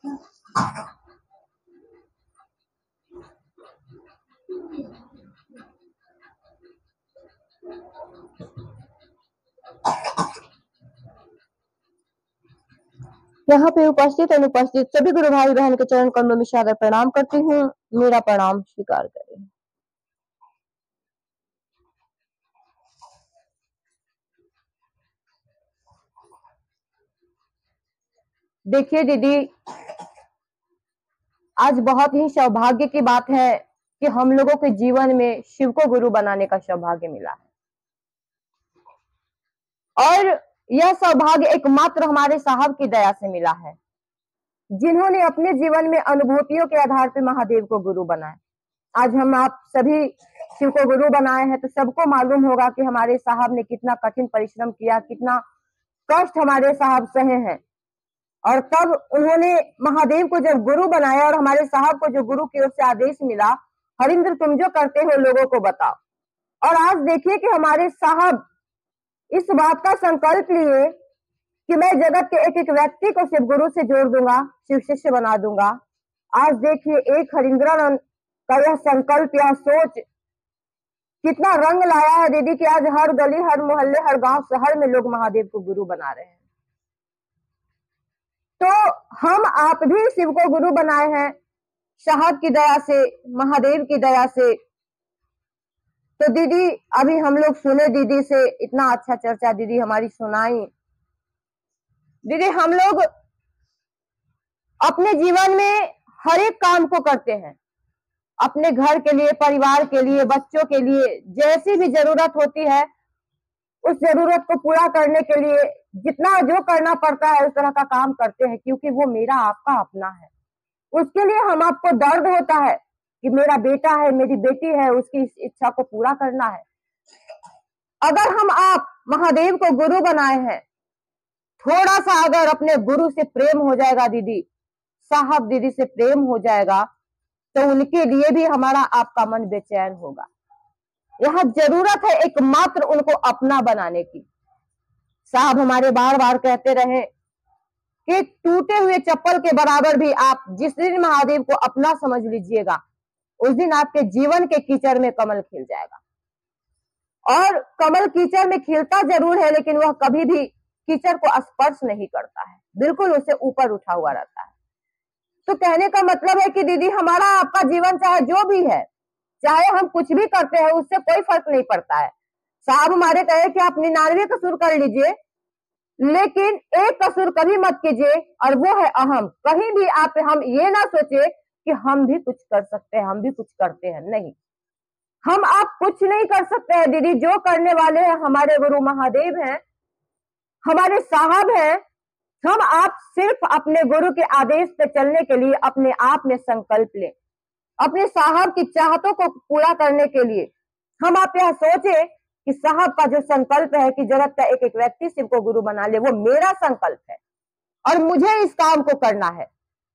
यहाँ पे उपस्थित अनुपस्थित सभी गुरु भाई बहन के चरण कमलों में सादर प्रणाम करती हूँ। मेरा प्रणाम स्वीकार करें। देखिए दीदी, आज बहुत ही सौभाग्य की बात है कि हम लोगों के जीवन में शिव को गुरु बनाने का सौभाग्य मिला है, और यह सौभाग्य एकमात्र हमारे साहब की दया से मिला है, जिन्होंने अपने जीवन में अनुभूतियों के आधार पर महादेव को गुरु बनाया। आज हम आप सभी शिव को गुरु बनाए हैं, तो सबको मालूम होगा कि हमारे साहब ने कितना कठिन परिश्रम किया, कितना कष्ट हमारे साहब सहे हैं, और तब उन्होंने महादेव को जब गुरु बनाया और हमारे साहब को जो गुरु की ओर से आदेश मिला, हरिंद्र तुम जो करते हो लोगों को बताओ। और आज देखिए कि हमारे साहब इस बात का संकल्प लिए कि मैं जगत के एक एक व्यक्ति को शिव गुरु से जोड़ दूंगा, शिव शिष्य बना दूंगा। आज देखिए एक हरिंद्रानंद का यह संकल्प, यह सोच कितना रंग लाया है दीदी, कि आज हर गली, हर मोहल्ले, हर गांव, शहर में लोग महादेव को गुरु बना रहे हैं। तो हम आप भी शिव को गुरु बनाए हैं साहब की दया से, महादेव की दया से। तो दीदी अभी हम लोग सुने दीदी से, इतना अच्छा चर्चा दीदी हमारी सुनाई। दीदी हम लोग अपने जीवन में हर एक काम को करते हैं, अपने घर के लिए, परिवार के लिए, बच्चों के लिए, जैसी भी जरूरत होती है उस जरूरत को पूरा करने के लिए जितना जो करना पड़ता है उस तरह का काम करते हैं, क्योंकि वो मेरा आपका अपना है। उसके लिए हम आपको दर्द होता है कि मेरा बेटा है, मेरी बेटी है, उसकी इच्छा को पूरा करना है। अगर हम आप महादेव को गुरु बनाए हैं, थोड़ा सा अगर अपने गुरु से प्रेम हो जाएगा दीदी, साहब दीदी से प्रेम हो जाएगा, तो उनके लिए भी हमारा आपका मन बेचैन होगा। यहाँ जरूरत है एकमात्र उनको अपना बनाने की। साहब हमारे बार बार कहते रहे कि टूटे हुए चप्पल के बराबर भी आप जिस दिन महादेव को अपना समझ लीजिएगा, उस दिन आपके जीवन के कीचड़ में कमल खिल जाएगा। और कमल कीचड़ में खिलता जरूर है, लेकिन वह कभी भी कीचड़ को स्पर्श नहीं करता है, बिल्कुल उससे ऊपर उठा हुआ रहता है। तो कहने का मतलब है कि दीदी हमारा आपका जीवन चाहे जो भी है, चाहे हम कुछ भी करते हैं, उससे कोई फर्क नहीं पड़ता है। साहब हमारे कहे कि आप 99 कसूर कर लीजिए, लेकिन एक कसूर कभी मत कीजिए, और वो है अहम। कहीं भी आप हम ये ना सोचे कि हम भी कुछ कर सकते हैं, हम भी कुछ करते हैं। नहीं, हम आप कुछ नहीं कर सकते हैं दीदी। जो करने वाले हैं हमारे गुरु महादेव हैं, हमारे साहब हैं। हम आप सिर्फ अपने गुरु के आदेश पे चलने के लिए अपने आप में संकल्प लें, अपने साहब की चाहतों को पूरा करने के लिए हम आप यह सोचे कि साहब का जो संकल्प है कि जगत का एक एक व्यक्ति शिव को गुरु बना ले, वो मेरा संकल्प है और मुझे इस काम को करना है।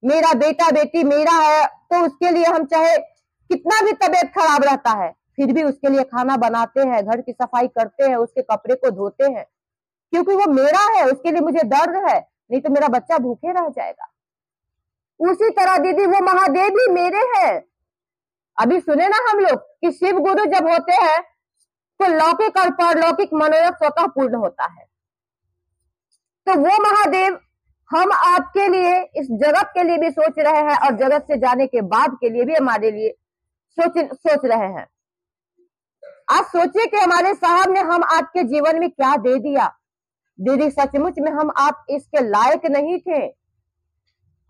मेरा बेटा बेटी मेरा है, तो उसके लिए हम चाहे कितना भी तबीयत खराब रहता है, फिर भी उसके लिए खाना बनाते हैं, घर की सफाई करते हैं, उसके कपड़े को धोते हैं, क्योंकि वो मेरा है। उसके लिए मुझे दर्द है, नहीं तो मेरा बच्चा भूखे रह जाएगा। उसी तरह दीदी वो महादेव भी मेरे हैं। अभी सुने ना हम लोग कि शिव गुरु जब होते हैं तो लौकिक और परलौकिक मनोरथ स्वतः पूर्ण होता है। तो वो महादेव हम आपके लिए, इस जगत के लिए भी सोच रहे हैं, और जगत से जाने के बाद के लिए भी हमारे लिए सोच रहे हैं। आप सोचिए कि हमारे साहब ने हम आपके जीवन में क्या दे दिया। दीदी सचमुच में हम आप इसके लायक नहीं थे।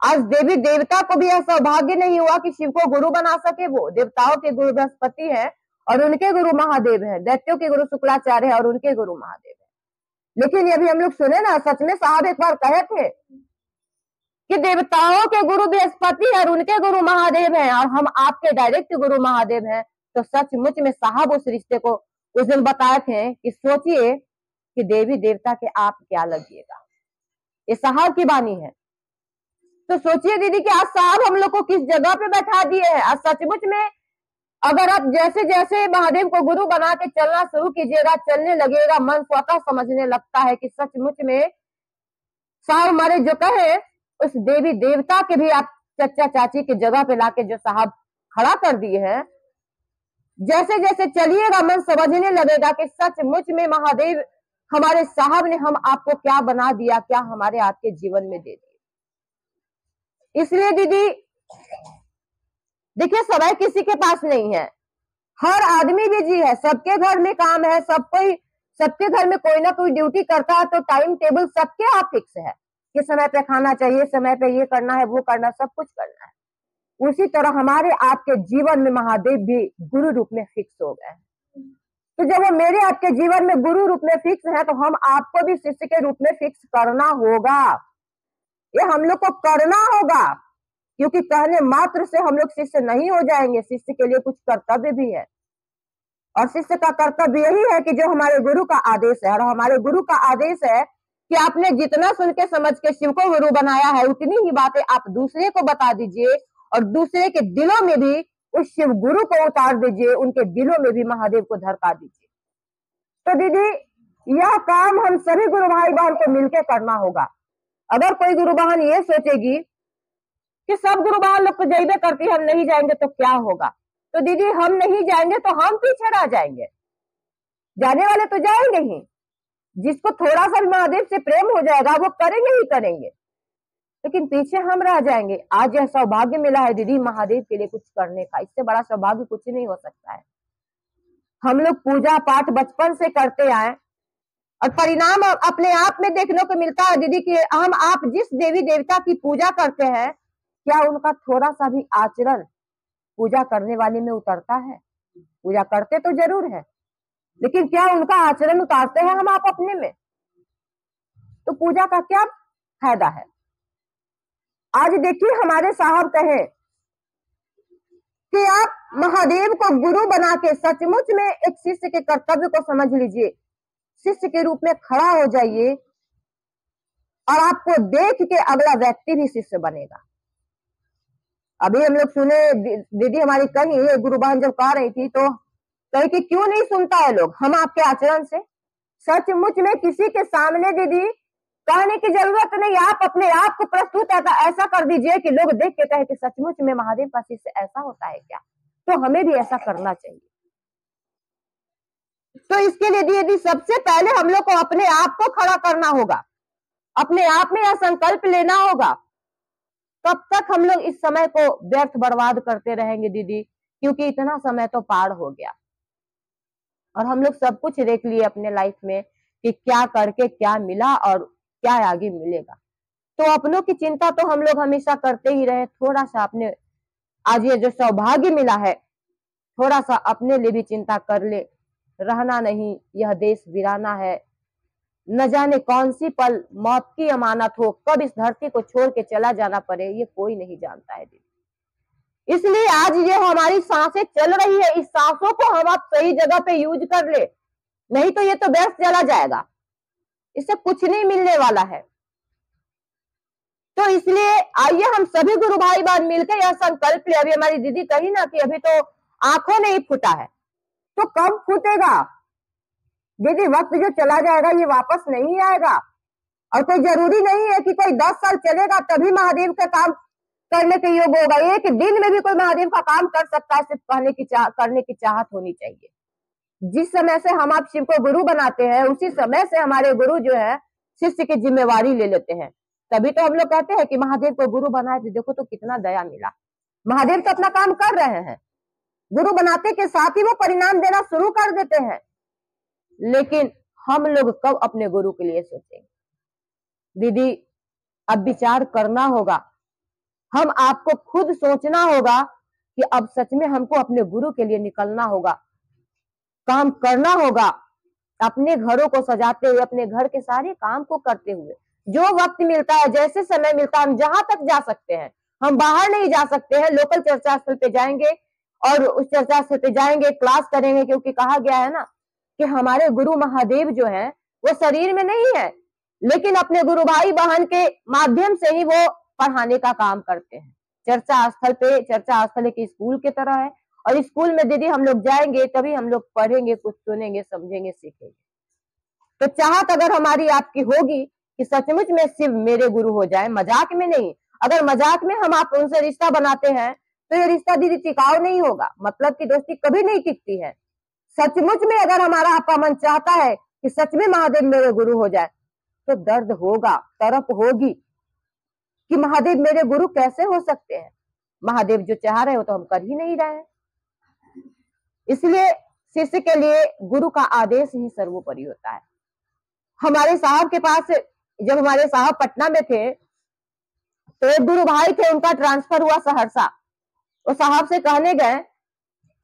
आज देवी देवता को भी यह सौभाग्य नहीं हुआ कि शिव को गुरु बना सके। वो देवताओं के गुरु बृहस्पति है और उनके गुरु महादेव है, दैत्यों के गुरु शुक्राचार्य है और उनके गुरु महादेव है। लेकिन अभी हम लोग सुने ना, सच में साहब एक बार कहे थे कि देवताओं के गुरु बृहस्पति है और उनके गुरु महादेव है, और हम आपके डायरेक्ट गुरु महादेव हैं। तो सचमुच में साहब उस रिश्ते को उस दिन बताए थे कि सोचिए कि देवी देवता के आप क्या लगिएगा। ये साहब की वाणी है। तो सोचिए दीदी कि आज साहब हम लोग को किस जगह पे बैठा दिए हैं। आज सचमुच में अगर आप जैसे जैसे महादेव को गुरु बना के चलना शुरू कीजिएगा, चलने लगेगा, मन स्वतः समझने लगता है कि सचमुच में साहब हमारे जो कहे उस देवी देवता के भी आप चचा चाची की जगह पे लाके जो साहब खड़ा कर दिए हैं, जैसे जैसे चलिएगा मन समझने लगेगा कि सचमुच में महादेव हमारे साहब ने हम आपको क्या बना दिया, क्या हमारे आपके जीवन में दे दिया। इसलिए दीदी देखिए, समय किसी के पास नहीं है, हर आदमी बिजी है, सबके घर में काम है, सबके घर में कोई ना कोई ड्यूटी करता है, तो टाइम टेबल सबके आप फिक्स है कि समय पे खाना चाहिए, समय पे ये करना है, वो करना, सब कुछ करना है। उसी तरह हमारे आपके जीवन में महादेव भी गुरु रूप में फिक्स हो गए हैं। तो जब वो मेरे आपके जीवन में गुरु रूप में फिक्स है, तो हम आपको भी शिष्य के रूप में फिक्स करना होगा। ये हम लोग को करना होगा, क्योंकि कहने मात्र से हम लोग शिष्य नहीं हो जाएंगे। शिष्य के लिए कुछ कर्तव्य भी है, और शिष्य का कर्तव्य यही है कि जो हमारे गुरु का आदेश है, और हमारे गुरु का आदेश है कि आपने जितना सुन के समझ के शिव को गुरु बनाया है, उतनी ही बातें आप दूसरे को बता दीजिए, और दूसरे के दिलों में भी उस शिव गुरु को उतार दीजिए, उनके दिलों में भी महादेव को धड़का दीजिए। तो दीदी, यह काम हम सभी गुरु भाई बहन को मिलकर करना होगा। अगर कोई गुरु बहन ये सोचेगी कि सब गुरु बहन लोग तो जाइबे करती है, हम नहीं जाएंगे तो क्या होगा, तो दीदी हम नहीं जाएंगे तो हम पीछे रह जाएंगे। जाने वाले तो जाएंगे ही, जिसको थोड़ा सा भी महादेव से प्रेम हो जाएगा वो करेंगे ही करेंगे, लेकिन पीछे हम रह जाएंगे। आज यह सौभाग्य मिला है दीदी महादेव के लिए कुछ करने का, इससे बड़ा सौभाग्य कुछ नहीं हो सकता है। हम लोग पूजा पाठ बचपन से करते आए, और परिणाम अपने आप में देखने को मिलता है दीदी कि हम आप जिस देवी देवता की पूजा करते हैं, क्या उनका थोड़ा सा भी आचरण पूजा करने वाले में उतरता है? पूजा करते तो जरूर है, लेकिन क्या उनका आचरण उतारते हैं हम आप अपने में? तो पूजा का क्या फायदा है? आज देखिए, हमारे साहब कहे कि आप महादेव को गुरु बना के सचमुच में एक शिष्य के कर्तव्य को समझ लीजिए, शिष्य के रूप में खड़ा हो जाइए, और आपको देख के अगला व्यक्ति भी शिष्य बनेगा। अभी हम लोग सुने, दीदी हमारी कही, गुरु बहन जब कह रही थी तो कही कि क्यों नहीं सुनता है लोग हम आपके आचरण से। सचमुच में किसी के सामने दीदी कहने की जरूरत नहीं, आप अपने आप को प्रस्तुत ऐसा कर दीजिए कि लोग देख के कहे कि सचमुच में महादेव का शिष्य ऐसा होता है क्या, तो हमें भी ऐसा करना चाहिए। तो इसके लिए दीदी सबसे पहले हम लोग को अपने आप को खड़ा करना होगा, अपने आप में यह संकल्प लेना होगा। कब तक हम लोग इस समय को व्यर्थ बर्बाद करते रहेंगे दीदी, क्योंकि इतना समय तो पार हो गया, और हम लोग सब कुछ देख लिए अपने लाइफ में कि क्या करके क्या मिला और क्या आगे मिलेगा। तो अपनों की चिंता तो हम लोग हमेशा करते ही रहे, थोड़ा सा अपने आज ये जो सौभाग्य मिला है, थोड़ा सा अपने लिए भी चिंता कर ले। रहना नहीं, यह देश वीराना है, न जाने कौन सी पल मौत की अमानत हो, कब इस धरती को छोड़ के चला जाना पड़े, ये कोई नहीं जानता है दीदी। इसलिए आज ये हमारी सांसें चल रही है, इस सांसों को हम आप सही जगह पे यूज कर ले, नहीं तो ये तो व्यर्थ चला जाएगा, इससे कुछ नहीं मिलने वाला है। तो इसलिए आइए हम सभी गुरु भाई बहन मिलकर यह संकल्प ले। अभी हमारी दीदी कही ना कि अभी तो आंखों नहीं फूटा है, तो कब फूटेगा दीदी? वक्त जो चला जाएगा ये वापस नहीं आएगा, और कोई जरूरी नहीं है कि कोई 10 साल चलेगा तभी महादेव का काम करने के योग होगा। एक दिन में भी कोई महादेव का काम कर सकता है, सिर्फ करने की चाहत होनी चाहिए। जिस समय से हम आप शिव को गुरु बनाते हैं, उसी समय से हमारे गुरु जो है शिष्य की जिम्मेवारी ले लेते हैं। तभी तो हम लोग कहते हैं कि महादेव को गुरु बनाए थे, देखो तो कितना दया मिला। महादेव तो अपना काम कर रहे हैं, गुरु बनाते के साथ ही वो परिणाम देना शुरू कर देते हैं, लेकिन हम लोग कब अपने गुरु के लिए सोचेंगे? दीदी अब विचार करना होगा, हम आपको खुद सोचना होगा कि अब सच में हमको अपने गुरु के लिए निकलना होगा, काम करना होगा, अपने घरों को सजाते हुए, अपने घर के सारे काम को करते हुए, जो वक्त मिलता है, जैसे समय मिलता है, हम जहां तक जा सकते हैं, हम बाहर नहीं जा सकते हैं, लोकल चर्चा स्थल पे जाएंगे और उस चर्चा स्थल पे जाएंगे, क्लास करेंगे, क्योंकि कहा गया है ना कि हमारे गुरु महादेव जो है वो शरीर में नहीं है, लेकिन अपने गुरु भाई बहन के माध्यम से ही वो पढ़ाने का काम करते हैं। चर्चा स्थल एक स्कूल की तरह है, और स्कूल में दीदी हम लोग जाएंगे तभी हम लोग पढ़ेंगे, कुछ सुनेंगे, समझेंगे, सीखेंगे। तो चाहत अगर हमारी आपकी होगी कि सचमुच में शिव मेरे गुरु हो जाए, मजाक में नहीं। अगर मजाक में हम आप उनसे रिश्ता बनाते हैं तो ये रिश्ता दीदी टिकाऊ नहीं होगा, मतलब की दोस्ती कभी नहीं टिकती है। सचमुच में अगर हमारा आपका मन चाहता है कि सच में महादेव मेरे गुरु हो जाए, तो दर्द होगा, तड़प होगी कि महादेव मेरे गुरु कैसे हो सकते हैं। महादेव जो चाह रहे हो तो हम कर ही नहीं रहे हैं। इसलिए शिष्य के लिए गुरु का आदेश ही सर्वोपरि होता है। हमारे साहब के पास, जब हमारे साहब पटना में थे तो एक गुरु भाई थे, उनका ट्रांसफर हुआ सहरसा। वो साहब से कहने गए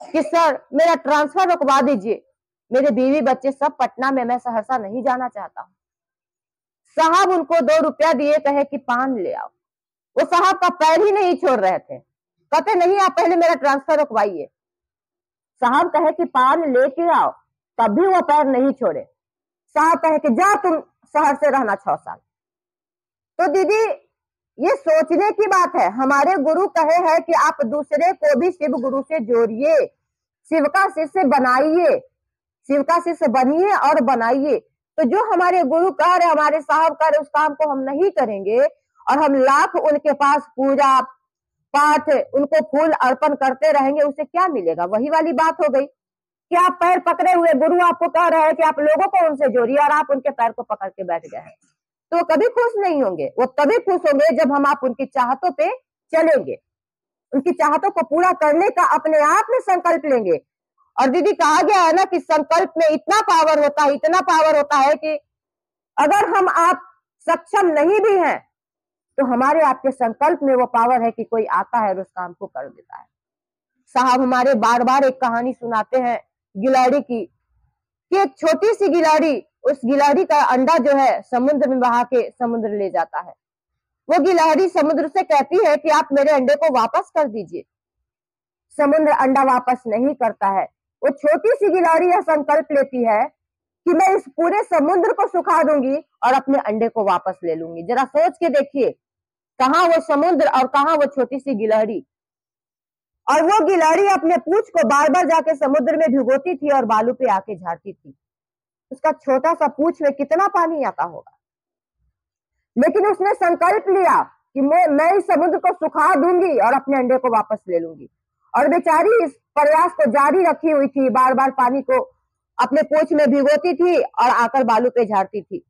कि सर मेरा ट्रांसफर रुकवा दीजिए, मेरे बीवी बच्चे सब पटना में, मैं सहरसा नहीं जाना चाहता हूँ। साहब उनको 2 रुपया दिए, कहे कि पान ले आओ। वो साहब का पैर ही नहीं छोड़ रहे थे, कहते नहीं आप पहले मेरा ट्रांसफर रुकवाइए। साहब कहे कि पान लेके आओ, तब भी वो पैर नहीं छोड़े। साहब कहे कि जा तुम शहर से रहना 6 साल। तो दीदी ये सोचने की बात है, हमारे गुरु कहे हैं कि आप दूसरे को भी शिव गुरु से जोड़िए, शिव का शिष्य बनाइए, शिव का शिष्य बनिए और बनाइए। तो जो हमारे गुरु कह रहे, हमारे साहब कह रहे, उस काम को हम नहीं करेंगे और हम लाख उनके पास पूजा पाठ, उनको फूल अर्पण करते रहेंगे, उससे क्या मिलेगा? वही वाली बात हो गई कि आप पैर पकड़े हुए, गुरु आपको कह रहे हैं कि आप लोगों को उनसे जोड़िए और आप उनके पैर को पकड़ के बैठ गए हैं। तो वो कभी खुश नहीं होंगे। वो तभी खुश होंगे जब हम आप उनकी चाहतों पे चलेंगे, उनकी चाहतों को पूरा करने का अपने आप में संकल्प लेंगे। और दीदी कहा गया है ना कि संकल्प में इतना पावर होता है, इतना पावर होता है कि अगर हम आप सक्षम नहीं भी हैं तो हमारे आपके संकल्प में वो पावर है कि कोई आता है और उस काम को कर देता है। साहब हमारे बार बार एक कहानी सुनाते हैं गिलहरी की, कि एक छोटी सी गिलहरी, उस गिलहरी का अंडा जो है समुद्र में बहा के समुद्र ले जाता है। वो गिलहरी समुद्र से कहती है कि आप मेरे अंडे को वापस कर दीजिए। समुद्र अंडा वापस नहीं करता है। वो छोटी सी गिलहरी यह संकल्प लेती है कि मैं इस पूरे समुद्र को सुखा दूंगी और अपने अंडे को वापस ले लूंगी। जरा सोच के देखिए, कहां वो समुद्र और कहां वो छोटी सी गिलहरी। और वो गिलहरी अपने पूंछ को बार बार जाके समुद्र में भिगोती थी और बालू पे आके झाड़ती थी। उसका छोटा सा पूंछ में कितना पानी आता होगा, लेकिन उसने संकल्प लिया कि मैं इस समुद्र को सुखा दूंगी और अपने अंडे को वापस ले लूंगी। और बेचारी इस प्रयास को जारी रखी हुई थी, बार बार पानी को अपने पूंछ में भिगोती थी और आकर बालू पे झाड़ती थी।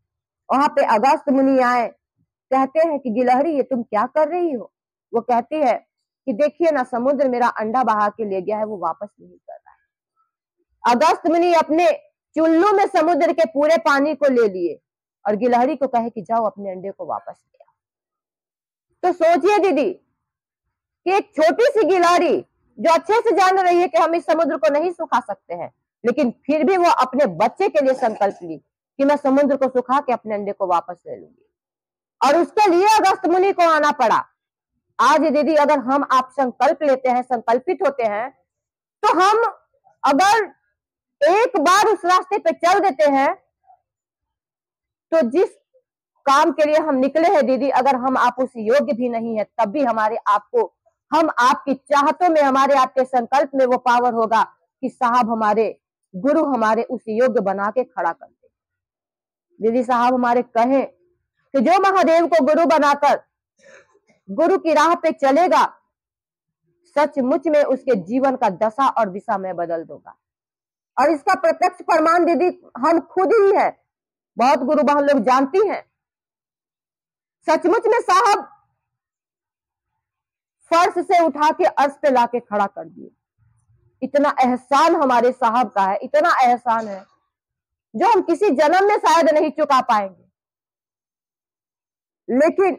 वहां पे अगस्त मुनि आए, कहते हैं कि गिलहरी ये तुम क्या कर रही हो? वो कहती है कि देखिए ना, समुद्र मेरा अंडा बहा के ले गया है, वो वापस नहीं कर रहा है। अगस्त मुनि अपने चुल्लू में समुद्र के पूरे पानी को ले लिए और गिलहरी को कहे कि जाओ अपने अंडे को वापस ले आओ। तो सोचिए दीदी कि एक छोटी सी गिलहरी जो अच्छे से जान रही है कि हम इस समुद्र को नहीं सुखा सकते हैं, लेकिन फिर भी वो अपने बच्चे के लिए संकल्प ली कि मैं समुद्र को सुखा के अपने अंडे को वापस ले लूंगी। और उसके लिए अगस्त मुनि को आना पड़ा। आज दीदी अगर हम आप संकल्प लेते हैं, संकल्पित होते हैं, तो हम अगर एक बार उस रास्ते पे चल देते हैं तो जिस काम के लिए हम निकले हैं दीदी, अगर हम आप उस योग्य भी नहीं है, तब भी हमारे आपको, हम आपकी चाहतों में, हमारे आपके संकल्प में वो पावर होगा कि साहब हमारे गुरु हमारे उस योग्य बना के खड़ा कर दे। दीदी साहब हमारे कहें कि जो महादेव को गुरु बनाकर गुरु की राह पे चलेगा, सचमुच में उसके जीवन का दशा और दिशा में बदल दूंगा। और इसका प्रत्यक्ष प्रमाण दीदी हम खुद ही है, बहुत गुरु बहन लोग जानती हैं। सचमुच में साहब फर्श से उठा के अर्श पे लाके खड़ा कर दिए। इतना एहसान हमारे साहब का है, इतना एहसान है जो हम किसी जन्म में शायद नहीं चुका पाएंगे। लेकिन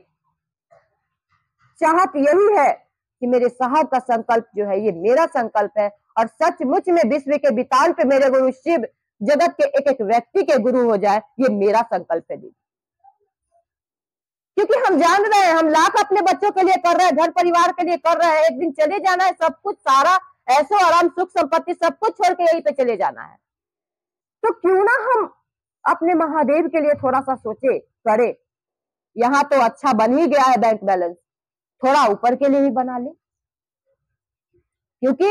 चाहत यही है कि मेरे साहब का संकल्प जो है ये मेरा संकल्प है, और सचमुच में विश्व के वितान पे मेरे गुरु शिव जगत के एक एक व्यक्ति के गुरु हो जाए, ये मेरा संकल्प है दीदी। क्योंकि हम जान रहे हैं, हम लाख अपने बच्चों के लिए कर रहे हैं, घर परिवार के लिए कर रहे हैं, एक दिन चले जाना है, सब कुछ सारा ऐसो आराम सुख संपत्ति सब कुछ छोड़ के यहीं पे चले जाना है। तो क्यों ना हम अपने महादेव के लिए थोड़ा सा सोचे करे। यहाँ तो अच्छा बन ही गया है बैंक बैलेंस, थोड़ा ऊपर के लिए भी बना ले, क्योंकि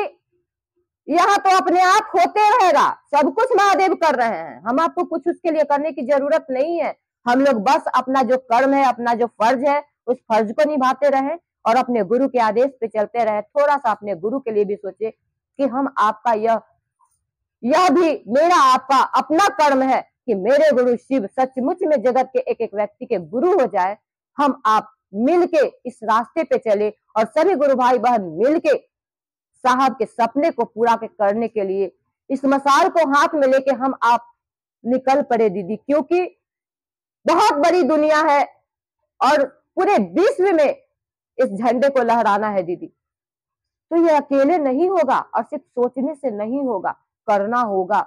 यहाँ तो अपने आप होते रहेगा, सब कुछ महादेव कर रहे हैं, हम आपको कुछ उसके लिए करने की जरूरत नहीं है। हम लोग बस अपना जो कर्म है, अपना जो फर्ज है, उस फर्ज को निभाते रहें और अपने गुरु के आदेश पे चलते रहे। थोड़ा सा अपने गुरु के लिए भी सोचे कि हम आपका यह भी मेरा आपका अपना कर्म है कि मेरे गुरु शिव सचमुच में जगत के एक एक व्यक्ति के गुरु हो जाए। हम आप मिलके इस रास्ते पे चले और सभी गुरु भाई बहन मिलके साहब के सपने को पूरा करने के लिए इस मसाल को हाथ में लेके हम आप निकल पड़े दीदी, क्योंकि बहुत बड़ी दुनिया है और पूरे विश्व में इस झंडे को लहराना है दीदी। तो ये अकेले नहीं होगा और सिर्फ सोचने से नहीं होगा, करना होगा।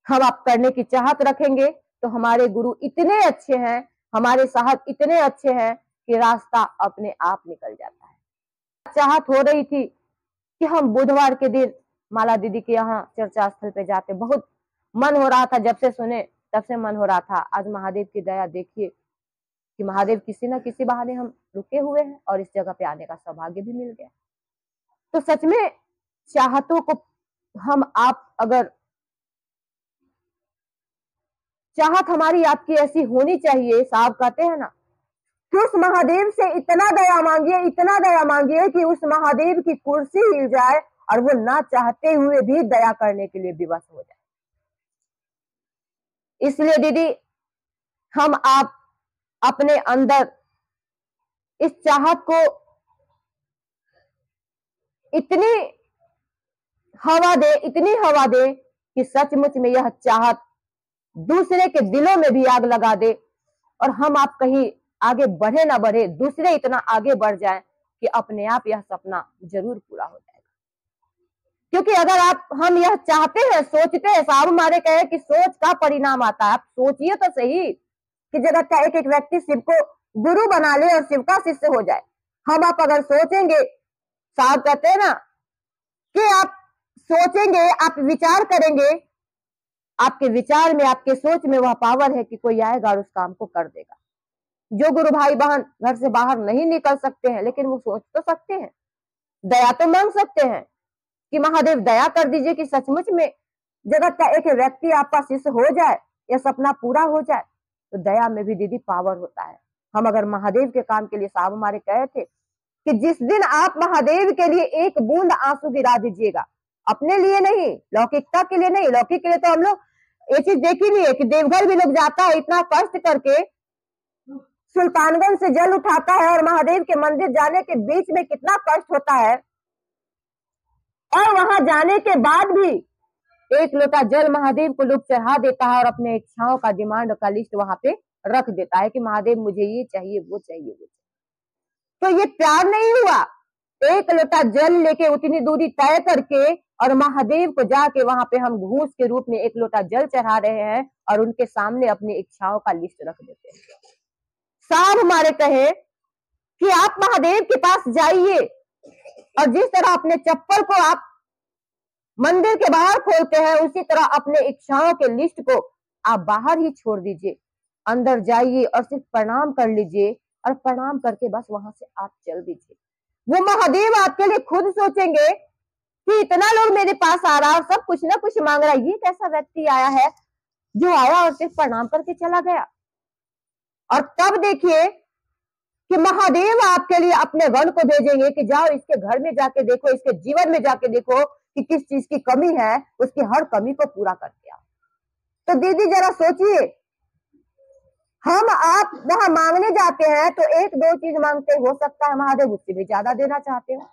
हम आप करने की चाहत रखेंगे तो हमारे गुरु इतने अच्छे हैं, हमारे साहब इतने अच्छे हैं कि रास्ता अपने आप निकल जाता है। चाहत हो रही थी कि हम बुधवार के दिन माला दीदी के यहाँ चर्चा स्थल पे जाते, बहुत मन हो रहा था, जब से सुने तब से मन हो रहा था। आज महादेव की दया देखिए कि महादेव किसी न किसी बहाने हम रुके हुए हैं और इस जगह पे आने का सौभाग्य भी मिल गया। तो सच में चाहतों को हम आप अगर चाहत हमारी आपकी ऐसी होनी चाहिए, साहब कहते हैं ना कि उस महादेव से इतना दया मांगिए, इतना दया मांगिए कि उस महादेव की कुर्सी हिल जाए और वो ना चाहते हुए भी दया करने के लिए विवश हो जाए। इसलिए दीदी हम आप अपने अंदर इस चाहत को इतनी हवा दे कि सचमुच में यह चाहत दूसरे के दिलों में भी आग लगा दे और हम आप कहीं आगे बढ़े ना बढ़े, दूसरे इतना आगे बढ़ जाएं कि अपने आप यह सपना जरूर पूरा हो जाएगा। क्योंकि अगर हम यह चाहते हैं, सोचते हैं, साहब हमारे कहे कि सोच का परिणाम आता है। आप सोचिए तो सही कि जगत का एक एक व्यक्ति शिव को गुरु बना ले और शिव का शिष्य हो जाए। हम आप अगर सोचेंगे, साहब कहते हैं ना कि आप सोचेंगे, आप विचार करेंगे, आपके विचार में, आपके सोच में वह पावर है कि कोई आएगा और उस काम को कर देगा। जो गुरु भाई बहन घर से बाहर नहीं निकल सकते हैं, लेकिन वो सोच तो सकते हैं, दया तो मांग सकते हैं कि महादेव दया कर दीजिए कि सचमुच में जगत का एक व्यक्ति आपका शिष्य हो जाए, यह सपना पूरा हो जाए। तो दया में भी दीदी पावर होता है। हम अगर महादेव के काम के लिए, साहब हमारे कहे थे कि जिस दिन आप महादेव के लिए एक बूंद आंसू गिरा दीजिएगा, अपने लिए नहीं, लौकिकता के लिए नहीं, लौकिक के लिए तो हम लोग ये चीज देखी नहीं है कि देवघर भी लोग जाता है, इतना कष्ट करके सुल्तानगंज से जल उठाता है और महादेव के मंदिर जाने के बीच में कितना कष्ट होता है, और वहां जाने के बाद भी एक लोटा जल महादेव को लोग चढ़ा देता है और अपने इच्छाओं का डिमांड का लिस्ट वहां पे रख देता है कि महादेव मुझे ये चाहिए, वो चाहिए, वो चाहिए। तो ये प्यार नहीं हुआ। एक लोटा जल लेके उतनी दूरी तय करके और महादेव को जाके वहां पे हम घूस के रूप में एक लोटा जल चढ़ा रहे हैं और उनके सामने अपनी इच्छाओं का लिस्ट रख देते हैं। साहब हमारे कहे कि आप महादेव के पास जाइए और जिस तरह अपने चप्पल को आप मंदिर के बाहर खोलते हैं, उसी तरह अपने इच्छाओं के लिस्ट को आप बाहर ही छोड़ दीजिए, अंदर जाइए और सिर्फ प्रणाम कर लीजिए और प्रणाम करके बस वहां से आप चल दीजिए। वो महादेव आपके लिए खुद सोचेंगे कि इतना लोग मेरे पास आ रहा है, सब कुछ ना कुछ मांग रहा है, ये कैसा व्यक्ति आया है जो आया और सिर्फ प्रणाम करके चला गया। और तब देखिए कि महादेव आपके लिए अपने गण को भेजेंगे कि जाओ इसके घर में जाके देखो, इसके जीवन में जाके देखो कि किस चीज की कमी है, उसकी हर कमी को पूरा करके आओ। तो दीदी जरा सोचिए, हम आप वहां मांगने जाते हैं तो एक दो चीज मांगते, हो सकता है महादेव उससे भी ज्यादा देना चाहते हो।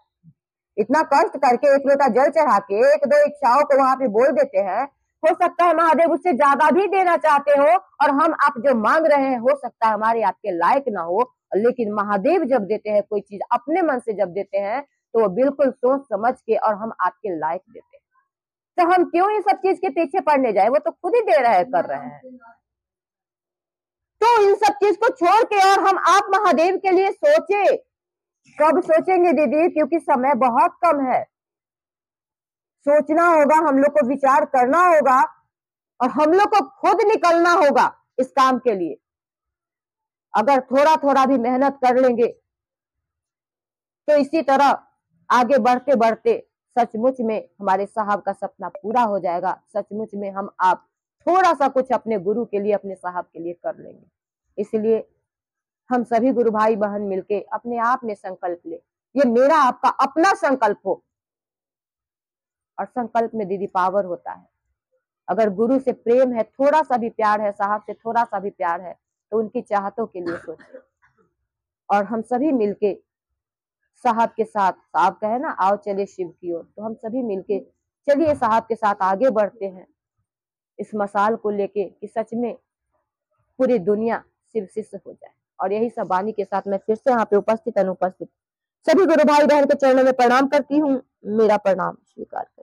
इतना कष्ट करके एक लोटा जल चढ़ा के एक दो इच्छाओं को वहां पे बोल देते हैं, हो सकता है महादेव उससे ज्यादा भी देना चाहते हो और हम आप जो मांग रहे हैं हो सकता है हमारे आपके लायक ना हो, लेकिन महादेव जब देते हैं कोई चीज अपने मन से जब देते हैं तो वो बिल्कुल सोच समझ के और हम आपके लायक देते हैं। तो हम क्यों इन सब चीज के पीछे पड़ने जाए, वो तो खुद ही दे रहे कर रहे हैं। तो इन सब चीज को छोड़ के और हम आप महादेव के लिए सोचे। कब सोचेंगे दीदी, क्योंकि समय बहुत कम है। सोचना होगा, हम लोग को विचार करना होगा और हम लोग को खुद निकलना होगा इस काम के लिए। अगर थोड़ा थोड़ा भी मेहनत कर लेंगे तो इसी तरह आगे बढ़ते बढ़ते सचमुच में हमारे साहब का सपना पूरा हो जाएगा। सचमुच में हम आप थोड़ा सा कुछ अपने गुरु के लिए, अपने साहब के लिए कर लेंगे। इसलिए हम सभी गुरु भाई बहन मिलके अपने आप में संकल्प ले, ये मेरा आपका अपना संकल्प हो। और संकल्प में दीदी पावर होता है। अगर गुरु से प्रेम है, थोड़ा सा भी प्यार है, साहब से थोड़ा सा भी प्यार है, तो उनकी चाहतों के लिए सोचें। और हम सभी मिलके साहब के साथ, साहब कहे ना आओ चले शिव की ओर, तो हम सभी मिलके चलिए साहब के साथ आगे बढ़ते हैं इस मसाल को लेके कि सच में पूरी दुनिया शिव शिष्य हो जाए। और यही सब वाणी के साथ मैं फिर से यहाँ पे उपस्थित अनुपस्थित सभी गुरु भाई बहन के चरणों में प्रणाम करती हूँ। मेरा प्रणाम स्वीकार।